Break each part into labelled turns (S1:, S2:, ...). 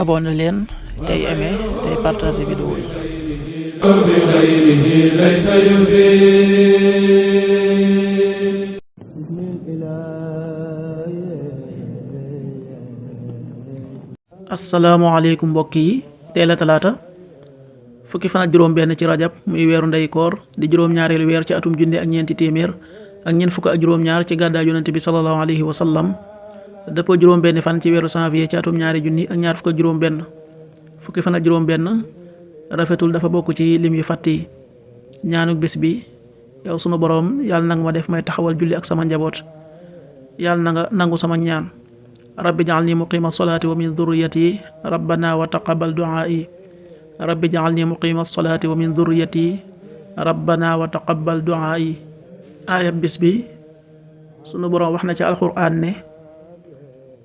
S1: abonné leen tey aimé tey partagé vidéo yi. asalaamaaleykum mbokk yi, tey la talaata fukki fan ak juróom benn ci rajab muy weeru ndey koor di juróom-ñaareelu weer ci atum junne ak ñeenti téeméer ak ñeent fukk ak juróom-ñaar ci gàddaay yonent bi sallallahu alayhi wa sallam dëppoo juróom benn fan ci weeru janvier ci atum ñaari junni ak ñaar fukk ak juróom benn fukki fan ak juróom benn rafetul dafa bokk ci lim yu fàtt yi. ñaanuk bés bi: yow sunu boroom, yàlla nanga ma def may taxawal julli ak sama njaboot, yàlla na nga nangu sama ñaan. rabbi ja'alni muqima salaati wa min dhurriyyati rabbana wa taqabbal du'aa'i rabbi ja'alni muqima salaati wa min dhurriyyati rabbana wa taqabbal du'aa'i. aaya bés bi sunu boroom wax na ci alxuraan ne: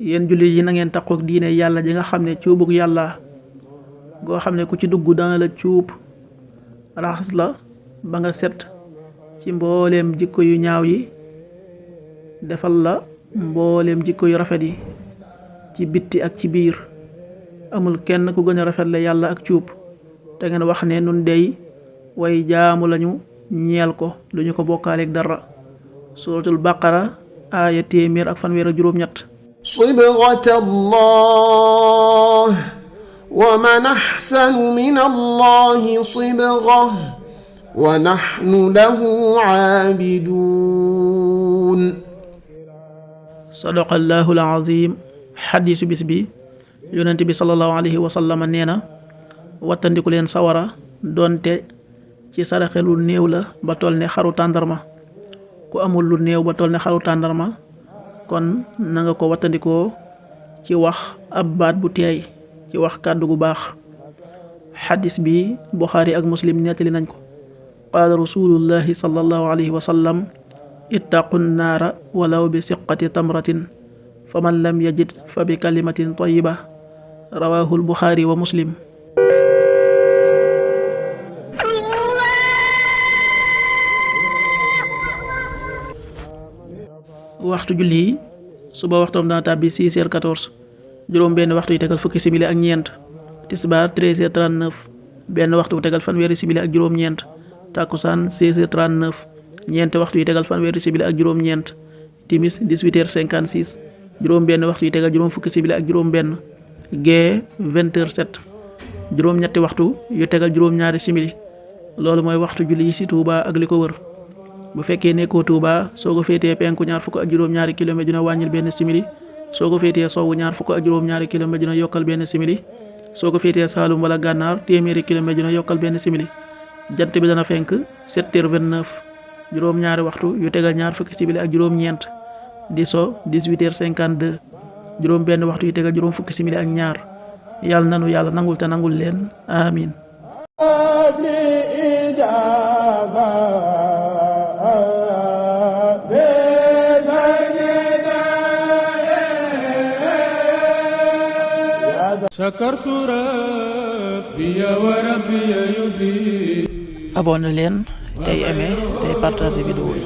S1: yéen jullit yi na ngeen takkook diine yàlla ji nga xam ne cuubug yàlla goo xam ne ku ci dugg dana la cuub raxas la ba nga set ci mbooleem jikko yu ñaaw yi, defal la mbooleem jikko yu rafet yi ci bitti ak ci biir. amul kenn ku gën a rafet la yàlla ak cuub, te ngeen wax ne nun dey way jaamu lañu ñeel ko lu ñu ko bokkaaleeg dara. suratul baqara aaya téeméer ak fanweer ak juróom-ñett.
S2: sibghata allah wa man ahsanu min allahi sibgha wa nahnu lahu aabidun.
S1: sadaqallahu al-azim. xadiisu bis bi, yonent bi sallallahu alayhi wa sallam nee na: wattandiku leen sawara doonte ci saraxe lu néew la ba toll ne xaru tàndarma. ku amul lu néew ba toll ne xaru tàndarma, kon na nga ko wattandikoo ci wax ab baat bu teey, ci wax kàddu gu baax. xadis bi Buxaari ak Muslim nettali nañ ko. qaala rasulullahi sallallahu alayhi wa sallam: ittaqu nnaara walaw bi siqati tamratin faman lam yajid fa bi kalimatin tayyiba. rawahul Buxaari wa Muslim. waxtu julli yi: suba waxtoom dana tàbbi 6h14, juróom benn waxtu yu tegal fukki simili ak ñeent. tisbaar 13h39, benn waxtu bu tegal fanweeri simili ak juróom-ñeent. takkusaan 16h39, ñeenti waxtu yu tegal fanweeri simili ak juróom-ñeent. timis 18h56, juróom benn waxtu yu tegal juróom fukki simili ak juróom benn. gee 20h07, juróom ñetti waxtu yu tegal juróom-ñaari simili. loolu mooy waxtu julli yi ci Touba ak li ko wër. bu fekkee nekkoo Touba, soo ko féetee penku ñaar fukk ak juróom-ñaari kilomètre dina wàññil benn simili. soo ko féetee sowwu ñaar fukk ak juróom-ñaari kilomètre dina yokkal benn simili. soo ko féetee Saalum wala Gànnaar téeméeri kilomètre dina yokkal benn simili. jant bi dana fenk 7h29, juróom-ñaari waxtu yu tegal ñaar fukki simili ak juróom-ñeent. di so 18h52, juróom benn waxtu yu tegal juróom fukki simili ak ñaar. yàlla nanu yàlla nangul te nangul leen, amin. abonné leen tey aimé tey partagé vidéo yi.